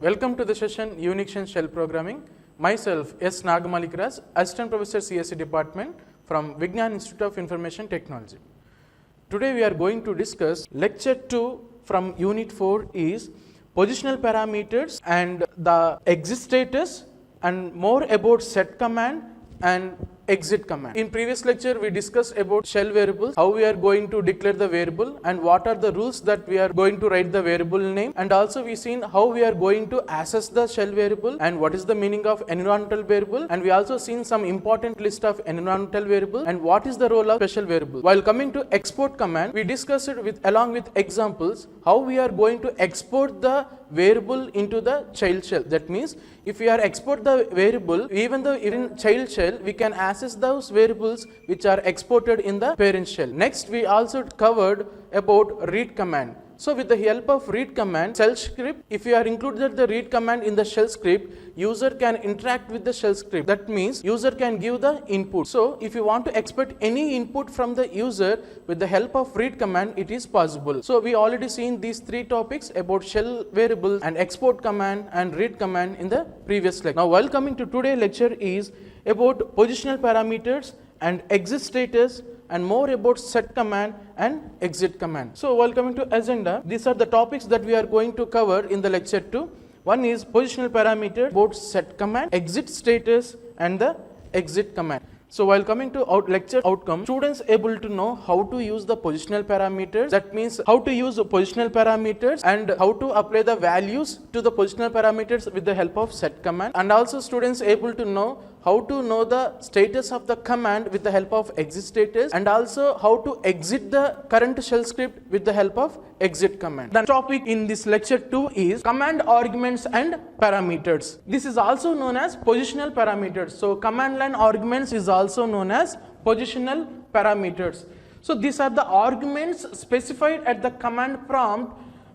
Welcome to the session Unix and Shell Programming. Myself S. Nagamalikraj, Assistant Professor CSE Department from Vignan Institute of Information Technology. Today we are going to discuss lecture 2 from Unit 4 is positional parameters and the exit status and more about set command and exit command. In previous lecture we discussed about shell variables, how we are going to declare the variable and what are the rules that we are going to write the variable name, and also we seen how we are going to access the shell variable and what is the meaning of environmental variable, and we also seen some important list of environmental variable and what is the role of special variable. While coming to export command, we discussed it along with examples how we are going to export the variable into the child shell. That means if we are export the variable, even though in child shell we can access those variables which are exported in the parent shell. Next we also covered about read command. So with the help of read command, shell script, if you are included the read command in the shell script, user can interact with the shell script. That means user can give the input. So if you want to expect any input from the user with the help of read command, it is possible. So we already seen these three topics about shell variables and export command and read command in the previous lecture. Now while coming to today's lecture is about positional parameters and exit status and more about set command and exit command. So while coming to agenda, these are the topics that we are going to cover in the lecture 2. One is positional parameter, about set command, exit status and the exit command. So while coming to lecture outcome, students able to know how to use the positional parameters, that means how to use the positional parameters and how to apply the values to the positional parameters with the help of set command, and also students able to know how to know the status of the command with the help of exit status, and also how to exit the current shell script with the help of exit command. The topic in this lecture 2 is command arguments and parameters. This is also known as positional parameters. So command line arguments is also known as positional parameters. So these are the arguments specified at the command prompt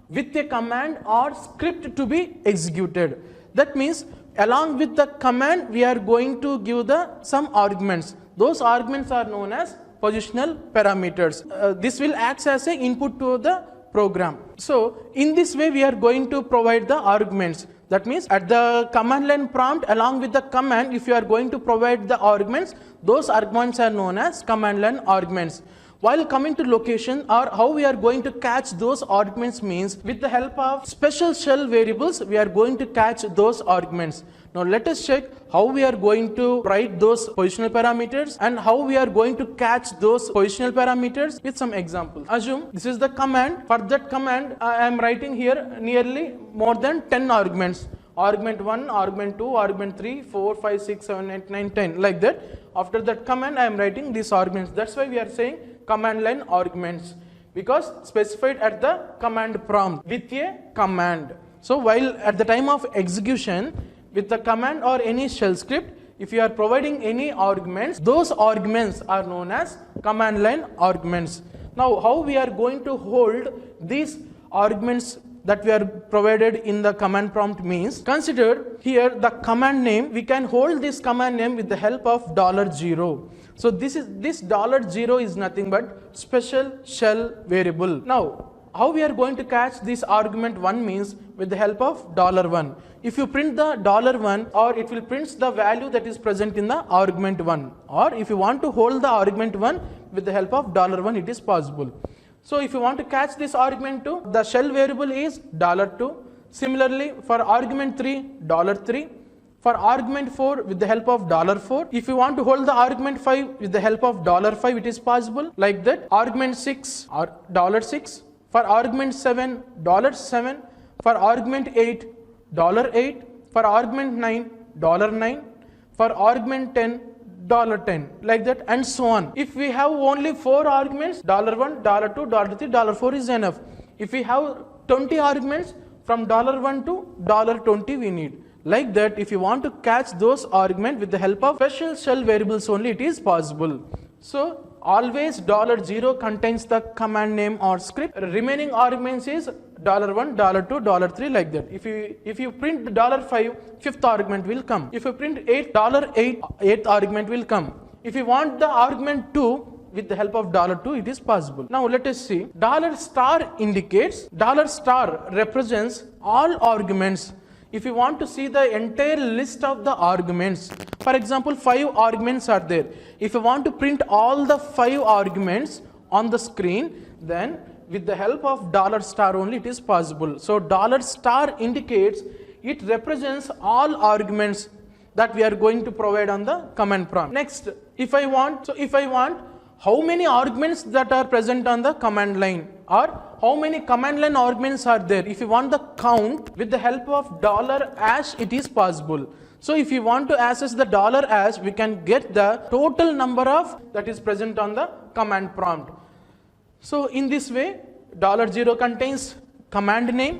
with a command or script to be executed. That means along with the command we are going to give some arguments. Those arguments are known as positional parameters. This will act as an input to the program. So in this way we are going to provide the arguments. That means at the command line prompt along with the command, if you are going to provide the arguments, those arguments are known as command line arguments. While coming to location or how we are going to catch those arguments means with the help of special shell variables we are going to catch those arguments. Now let us check how we are going to write those positional parameters and how we are going to catch those positional parameters with some examples. Assume this is the command. For that command I am writing here nearly more than 10 arguments. Argument 1, argument 2, argument 3, 4, 5, 6, 7, 8, 9, 10 like that. After that command I am writing these arguments. That's why we are saying command line arguments, because specified at the command prompt with a command. So while at the time of execution with the command or any shell script, if you are providing any arguments, those arguments are known as command line arguments. Now how we are going to hold these arguments that we are provided in the command prompt means, consider here the command name. We can hold this command name with the help of $0. So this $0 is nothing but special shell variable. Now how we are going to catch this argument 1 means with the help of $1. If you print the $1, or it will print the value that is present in the argument 1, or if you want to hold the argument 1 with the help of $1, it is possible. So if you want to catch this argument 2, the shell variable is $2. Similarly for argument 3, $3. For argument 4 with the help of $4. If you want to hold the argument 5 with the help of $5, it is possible like that. Argument 6 or $6. For argument 7, $7. For argument 8, $8. For argument 9, $9. For argument 10, $10 like that, and so on. If we have only 4 arguments, $1, $2, $3, $4 is enough. If we have 20 arguments, from $1 to $20 we need. Like that, if you want to catch those arguments with the help of special shell variables only, it is possible. So always $0 contains the command name or script. Remaining arguments is $1, $2, $3 like that. If you print $5, fifth argument will come. If you print $8, eighth argument will come. If you want the argument 2 with the help of $2, it is possible. Now let us see. $* indicates, $* represents all arguments If you want to see the entire list of the arguments, for example, 5 arguments are there. If you want to print all the 5 arguments on the screen, then with the help of $* only it is possible. So $* indicates, it represents all arguments that we are going to provide on the command prompt. Next, if I want how many arguments that are present on the command line, or how many command line arguments are there, if you want the count, with the help of $# it is possible. So if you want to access the $#, we can get the total number of that is present on the command prompt. So in this way, $0 contains command name,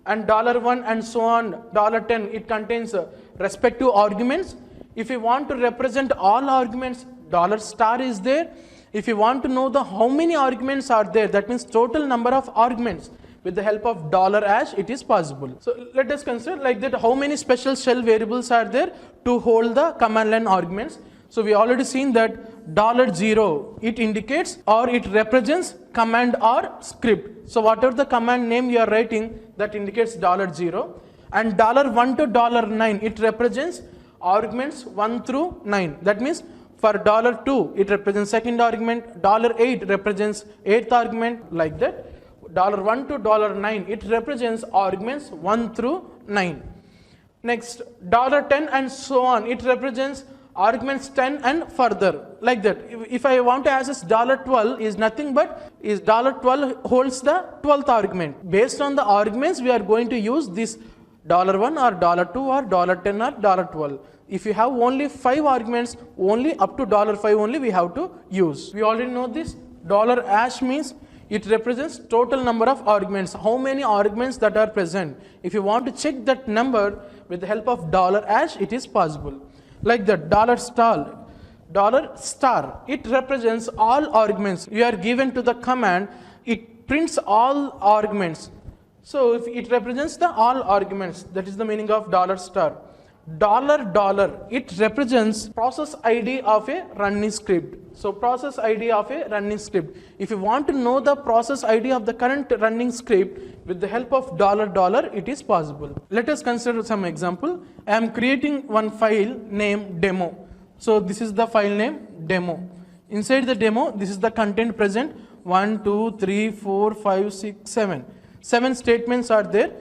and $1 and so on, $10 it contains respective arguments. If you want to represent all arguments, $* is there. If you want to know the how many arguments are there, that means total number of arguments, with the help of $# it is possible. So let us consider like that, how many special shell variables are there to hold the command line arguments. So we already seen that $0 it indicates or it represents command or script. So whatever the command name you are writing, that indicates $0, and $1 to $9 it represents arguments 1 through 9. That means for $2 it represents second argument, $8 represents 8th argument, like that. $1 to $9 it represents arguments 1 through 9. Next, $10 and so on, it represents arguments 10 and further, like that. If I want to access $12 is nothing but is $12 holds the 12th argument. Based on the arguments, we are going to use this $1 or $2 or $10 or $12. If you have only 5 arguments, only up to $5 only we have to use. We already know this. $# means it represents total number of arguments, how many arguments that are present. If you want to check that number with the help of $, it is possible. Like that, $*, it represents all arguments. You are given to the command, it prints all arguments. So if it represents the all arguments, that is the meaning of $. $, it represents process ID of a running script. So process ID of a running script. If you want to know the process ID of the current running script, with the help of $, it is possible. Let us consider some example. I am creating one file named demo. So this is the file name demo. Inside the demo, this is the content present. 1, 2, 3, 4, 5, 6, 7. 7 statements are there.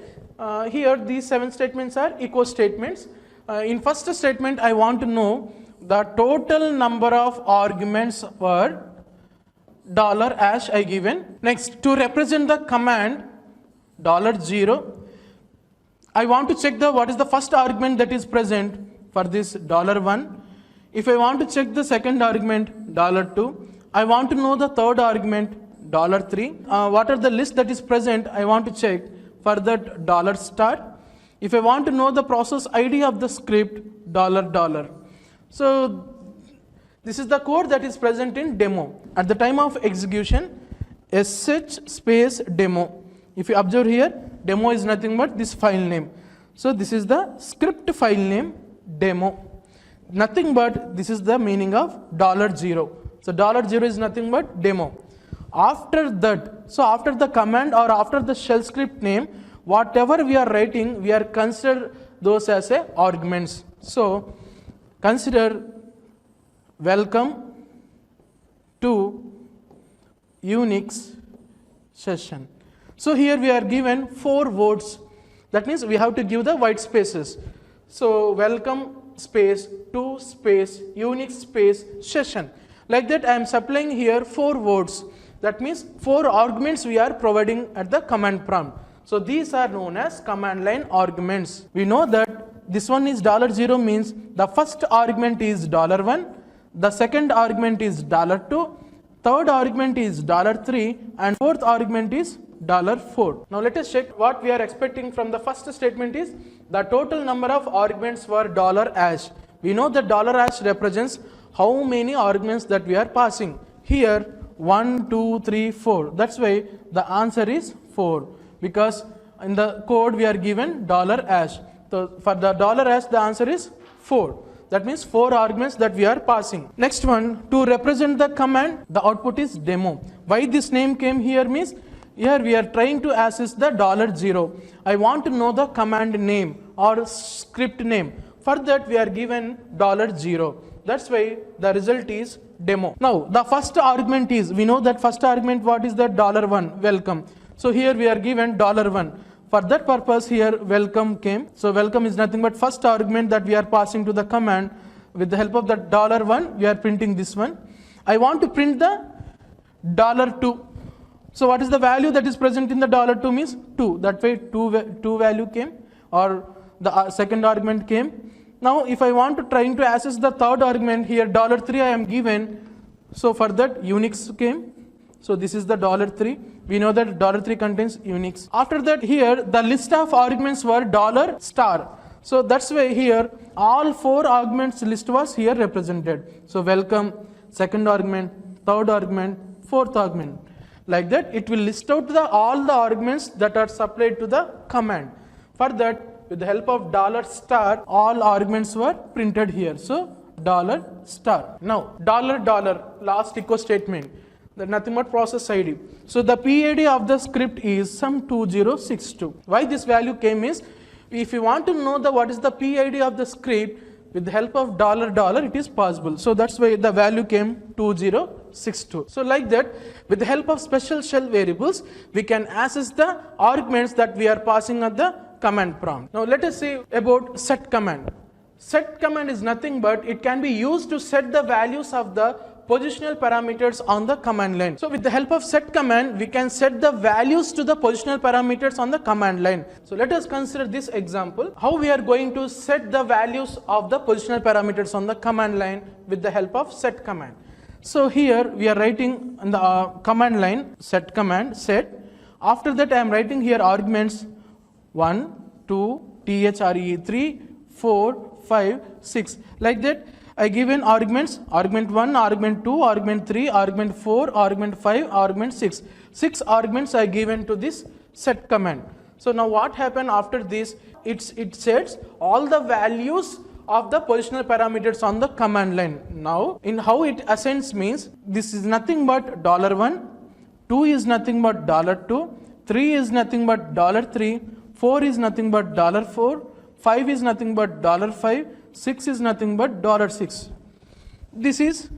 Here these 7 statements are echo statements. In first statement, I want to know the total number of arguments for $# I given. Next, to represent the command $0, I want to check what is the first argument that is present for this $1. If I want to check the second argument $2, I want to know the third argument $3. What are the list that is present, I want to check for that $*. If I want to know the process ID of the script $. So this is the code that is present in demo. At the time of execution, sh space demo. If you observe here, demo is nothing but this file name. So this is the script file name demo. Nothing but this is the meaning of $0. So $0 is nothing but demo. After that, so after the command or after the shell script name, whatever we are writing, we are consider those as arguments. So consider welcome to Unix session. So here we are given 4 words. That means we have to give the white spaces. So welcome space to space Unix space session. Like that, I am supplying here 4 words. That means 4 arguments we are providing at the command prompt. So these are known as command line arguments. We know that this one is $0 means the first argument is $1, the second argument is $2, third argument is $3, and fourth argument is $4. Now let us check what we are expecting from the first statement is the total number of arguments for $#. We know that $# represents how many arguments that we are passing. Here 1, 2, 3, 4. That's why the answer is 4. Because in the code we are given $#. So for the $# the answer is 4. That means 4 arguments that we are passing. Next one, to represent the command, the output is demo. Why this name came here means here we are trying to access the $0. I want to know the command name. or script name. For that we are given $0. That's why the result is demo. Now the first argument is, we know that first argument what is that $1, welcome. So here we are given $1. For that purpose here welcome came. So welcome is nothing but first argument that we are passing to the command. With the help of that $1 we are printing this one. I want to print the $2. So what is the value that is present in the $2 means 2. That way 2 value came, or the second argument came. Now if I want to trying to access the third argument, here $3 I am given. So for that Unix came. So this is the $3. We know that $3 contains Unix. After that here the list of arguments were $. So that's why here all 4 arguments list was here represented. So welcome, second argument, third argument, fourth argument. Like that it will list out all the arguments that are supplied to the command. For that, with the help of $, all arguments were printed here. So $. Now last echo statement, that nothing but process ID. So the PID of the script is some 2062. Why this value came is, if you want to know what is the PID of the script, with the help of $, it is possible. So that's why the value came 2062. So like that, with the help of special shell variables, we can access the arguments that we are passing at the command prompt. Now let us see about set command. Set command is nothing but it can be used to set the values of the positional parameters on the command line. So with the help of set command, we can set the values to the positional parameters on the command line. So let us consider this example, how we are going to set the values of the positional parameters on the command line with the help of set command. So here we are writing on the command line set command set. After that I am writing here arguments 1, 2, THRE 3, 4, 5, 6. Like that I given arguments, argument 1, argument 2, argument 3, argument 4, argument 5, argument 6. 6 arguments I given to this set command. So now what happened after this, it sets all the values of the positional parameters on the command line. Now in how it assigns means, this is nothing but $1, 2 is nothing but $2, 3 is nothing but $3, 4 is nothing but $4, 5 is nothing but $5, 6 is nothing but $6. This is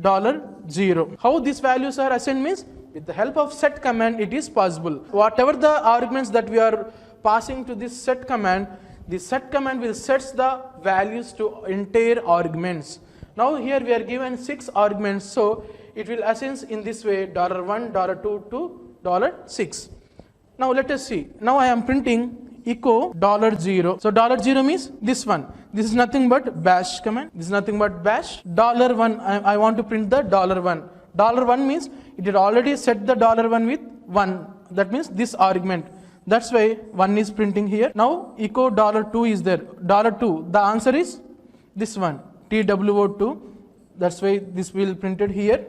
$0. How these values are assigned means, with the help of set command it is possible. Whatever the arguments that we are passing to this set command, the set command will set the values to entire arguments. Now here we are given 6 arguments, so it will assign in this way $1, $2 to $6. Now let us see. Now I am printing echo $0. So $0 means this one. This is nothing but bash command. This is nothing but bash. $1, I want to print the $1. $1 means it had already set the $1 with 1. That means this argument. That's why 1 is printing here. Now echo $2 is there. $2. The answer is this one. TWO2. That's why this will printed here.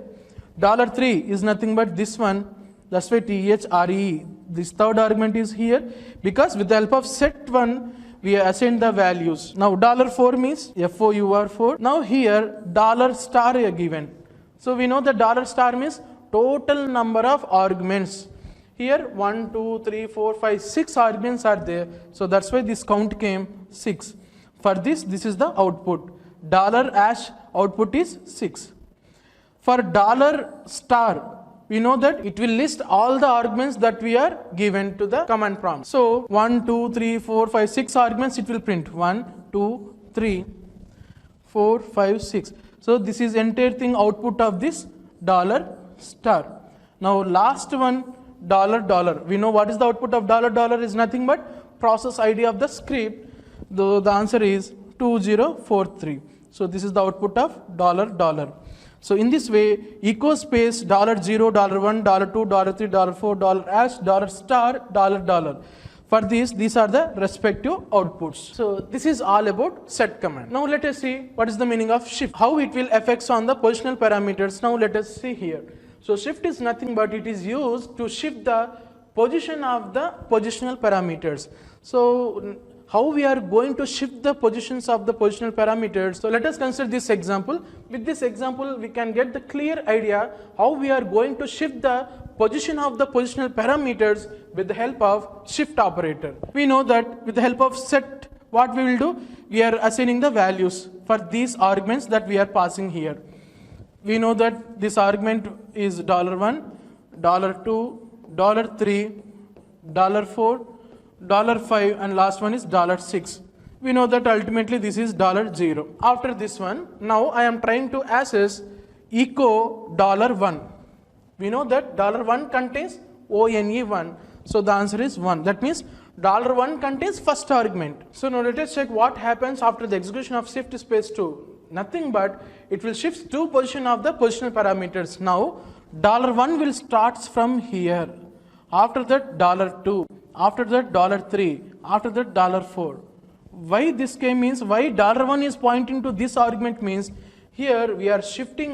$3 is nothing but this one. That's why THRE. This third argument is here, because with the help of set 1 we assign the values. Now $4 means FOUR4. Now here $* are given. So we know that $* means total number of arguments. Here 1, 2, 3, 4, 5, 6 arguments are there. So that's why this count came 6. For this is the output. $# output is 6. For $* we know that it will list all the arguments that we are given to the command prompt. So 1, 2, 3, 4, 5, 6 arguments it will print. 1, 2, 3, 4, 5, 6. So this is entire thing output of this $. Now last one $. We know what is the output of $. Is nothing but process ID of the script. Though the answer is 2043. So this is the output of $. So in this way, echo space $0, $1, $2, $3, $4, $#, $. For these are the respective outputs. So this is all about set command. Now let us see what is the meaning of shift, how it will affect on the positional parameters. Now let us see here. So shift is nothing but it is used to shift the position of the positional parameters. So how we are going to shift the positions of the positional parameters. So let us consider this example. With this example, we can get the clear idea how we are going to shift the position of the positional parameters with the help of shift operator. We know that with the help of set what we will do? We are assigning the values for these arguments that we are passing here. We know that this argument is $1, $2, $3, $4, $5, and last one is $6. We know that ultimately this is $0. After this one, now I am trying to access echo $1. We know that $1 contains ONE1. So the answer is 1. That means $1 contains first argument. So now let us check what happens after the execution of shift space 2. Nothing but it will shift 2 position of the positional parameters. Now $1 will starts from here. After that $2. After that $3. After that $4. Why this came means why $1 is pointing to this argument means here we are shifting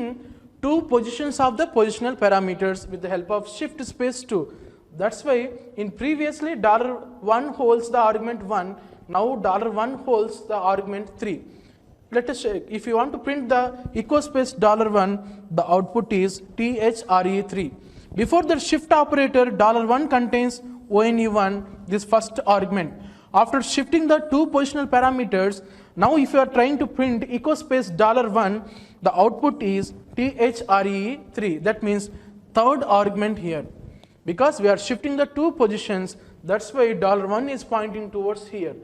2 positions of the positional parameters with the help of shift space 2. That's why in previously $1 holds the argument 1, now $1 holds the argument 3. Let us check. If you want to print the echo space $1, the output is THRE3. Before the shift operator, $1 contains ONE1, this first argument. After shifting the 2 positional parameters, now if you are trying to print echo space $1, the output is THRE3. That means third argument here. Because we are shifting the 2 positions, that's why $1 is pointing towards here.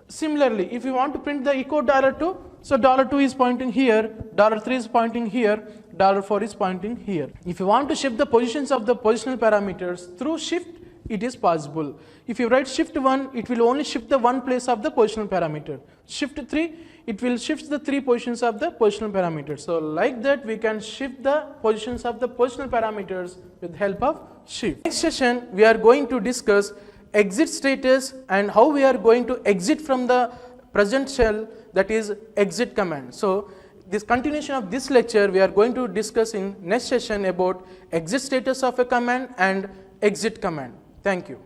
Similarly, if you want to print the echo $2, so $2 is pointing here, $3 is pointing here, $4 is pointing here. If you want to shift the positions of the positional parameters through shift, it is possible. If you write shift 1, it will only shift the 1 place of the positional parameter. Shift 3, it will shift the 3 positions of the positional parameters. So like that we can shift the positions of the positional parameters with help of shift. Next session we are going to discuss exit status and how we are going to exit from the present shell, that is exit command. So this continuation of this lecture we are going to discuss in next session about exit status of a command and exit command. Thank you.